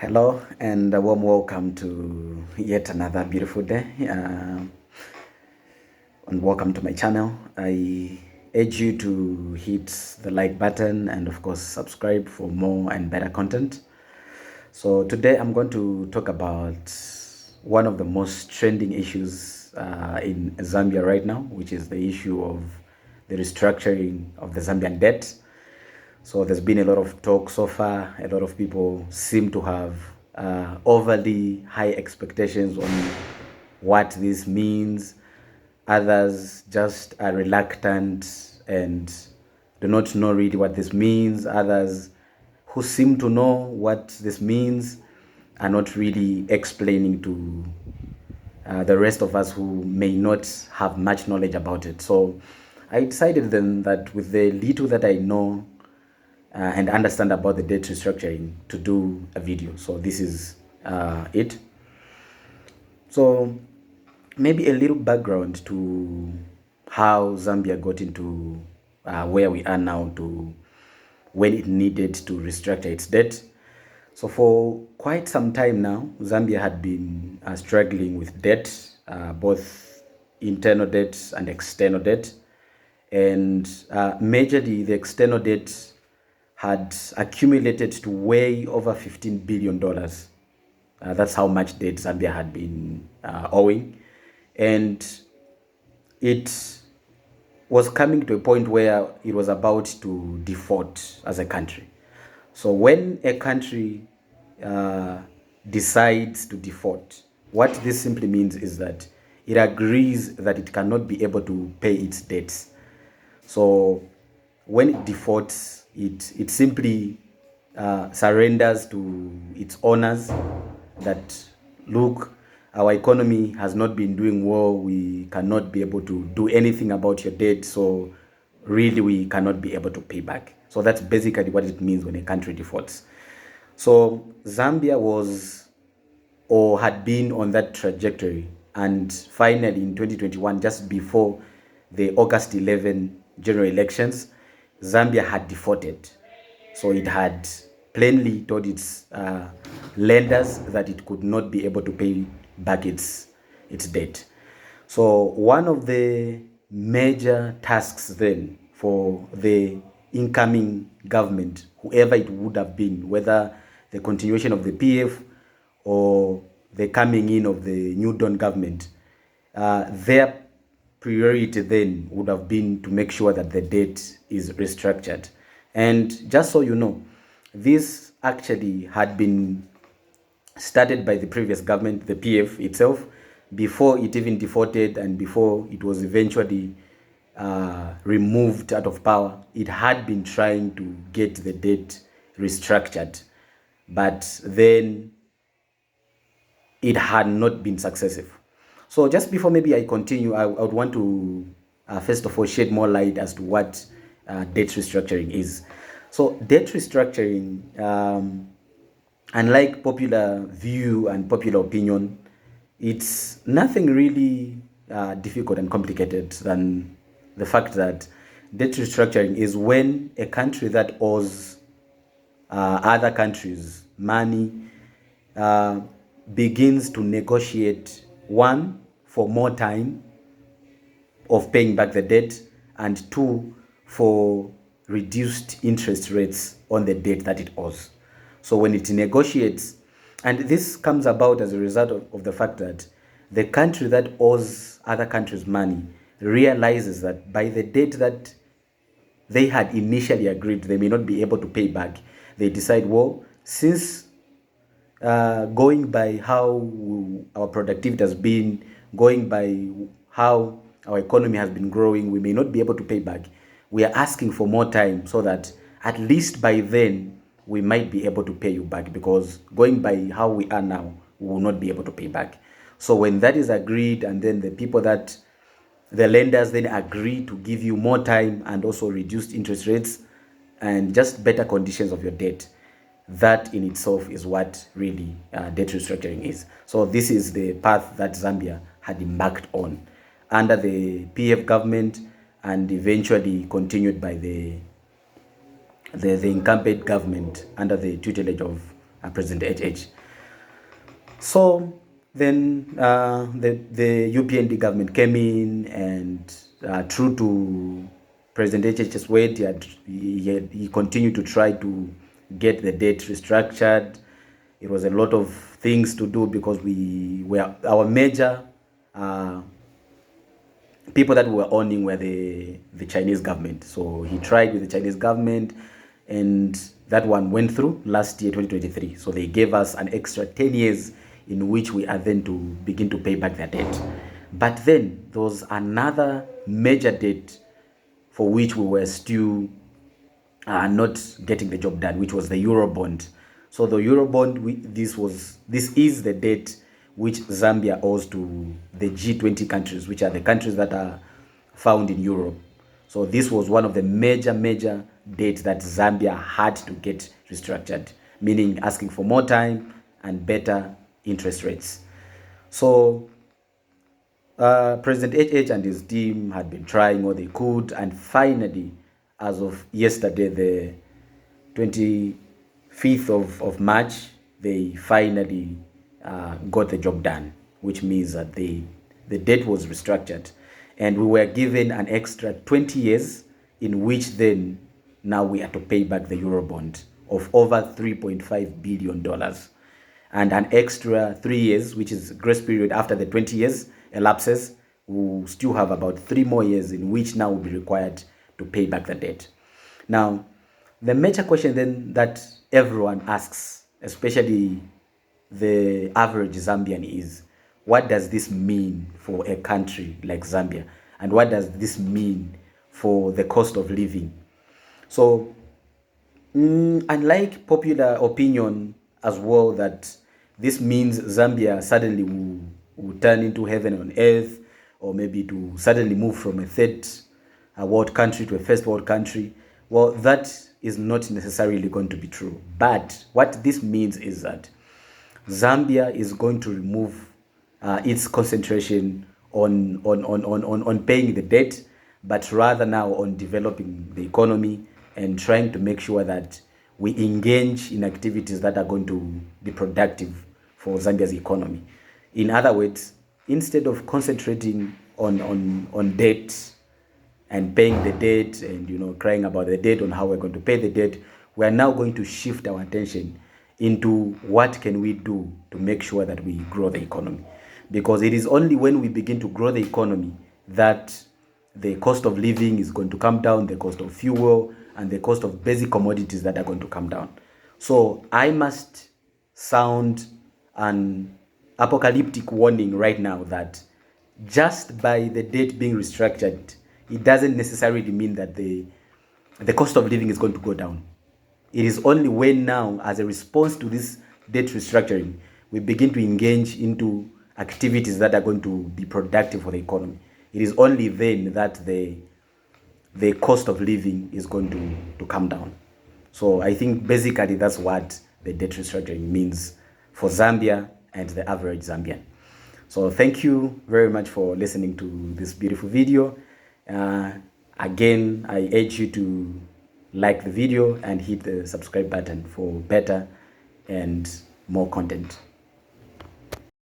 Hello and a warm welcome to yet another beautiful day. And welcome to my channel. I urge you to hit the like button and, of course, subscribe for more and better content. So, today I'm going to talk about one of the most trending issues in Zambia right now, which is the issue of the restructuring of the Zambian debt. So there's been a lot of talk so far. A lot of people seem to have overly high expectations on what this means. Others just are reluctant and do not know really what this means. Others who seem to know what this means are not really explaining to the rest of us who may not have much knowledge about it. So I decided then that with the little that I know and understand about the debt restructuring, to do a video. So this is it. So maybe a little background to how Zambia got into where we are now, to when it needed to restructure its debt. So for quite some time now, Zambia had been struggling with debt, both internal debt and external debt. And majorly the external debt had accumulated to way over $15 billion. That's how much debt Zambia had been owing. And it was coming to a point where it was about to default as a country. So when a country decides to default, what this simply means is that it agrees that it cannot be able to pay its debts. So when it defaults, it simply surrenders to its owners that, look, our economy has not been doing well. We cannot be able to do anything about your debt. So really, we cannot be able to pay back. So that's basically what it means when a country defaults. So Zambia was or had been on that trajectory. And finally, in 2021, just before the August 11 general elections, Zambia had defaulted. So it had plainly told its lenders that it could not be able to pay back its debt. So one of the major tasks then for the incoming government, whoever it would have been, whether the continuation of the PF or the coming in of the New Dawn government, their priority then would have been to make sure that the debt is restructured. And just so you know, this actually had been started by the previous government, the PF itself, before it even defaulted and before it was eventually removed out of power. It had been trying to get the debt restructured, but then it had not been successful. So just before maybe I continue, I would want to first of all shed more light as to what debt restructuring is. So debt restructuring, unlike popular view and popular opinion, it's nothing really difficult and complicated than the fact that debt restructuring is when a country that owes other countries money begins to negotiate, one, for more time of paying back the debt, and two, for reduced interest rates on the debt that it owes. So when it negotiates, and this comes about as a result of the fact that the country that owes other countries money realizes that by the date that they had initially agreed they may not be able to pay back, they decide, well, since going by how our productivity has been, going by how our economy has been growing, we may not be able to pay back. We are asking for more time so that at least by then we might be able to pay you back, because going by how we are now, we will not be able to pay back. So when that is agreed, and then the lenders then agree to give you more time and also reduced interest rates and just better conditions of your debt, that in itself is what really debt restructuring is. So this is the path that Zambia had embarked on under the PF government, and eventually continued by the incumbent government under the tutelage of President HH. So then the UPND government came in, and true to President HH's word, he continued to try to get the debt restructured. It was a lot of things to do because our major people that we were owning were the Chinese government. So he tried with the Chinese government, and that one went through last year, 2023. So they gave us an extra 10 years in which we are then to begin to pay back their debt. But then there was another major debt for which we were still not getting the job done, which was the Eurobond. So the Eurobond, this is the debt which Zambia owes to the G20 countries, which are the countries that are found in Europe. So this was one of the major debts that Zambia had to get restructured, meaning asking for more time and better interest rates. So President HH and his team had been trying all they could, and finally, as of yesterday, the 25th of March, they finally got the job done, which means that the debt was restructured, and we were given an extra 20 years in which then now we are to pay back the Eurobond of over $3.5 billion, and an extra 3 years, which is grace period after the 20 years elapses. We'll still have about 3 more years in which now will be required to pay back the debt. Now, the major question then that everyone asks, especially the average Zambian, is what does this mean for a country like Zambia? And what does this mean for the cost of living? So, unlike popular opinion as well, that this means Zambia suddenly will turn into heaven on earth, or maybe to suddenly move from a third world country to a first world country, well, that is not necessarily going to be true. But what this means is that Zambia is going to remove its concentration on paying the debt, but rather now on developing the economy and trying to make sure that we engage in activities that are going to be productive for Zambia's economy. In other words, instead of concentrating on debt and paying the debt and crying about the debt, on how we're going to pay the debt, we are now going to shift our attention into what can we do to make sure that we grow the economy. Because it is only when we begin to grow the economy that the cost of living is going to come down, the cost of fuel and the cost of basic commodities that are going to come down. So I must sound an apocalyptic warning right now that just by the debt being restructured, it doesn't necessarily mean that the cost of living is going to go down. It is only when now, as a response to this debt restructuring, we begin to engage into activities that are going to be productive for the economy. It is only then that the cost of living is going to come down. So I think basically that's what the debt restructuring means for Zambia and the average Zambian. So thank you very much for listening to this beautiful video. Again, I urge you to like the video and hit the subscribe button for better and more content.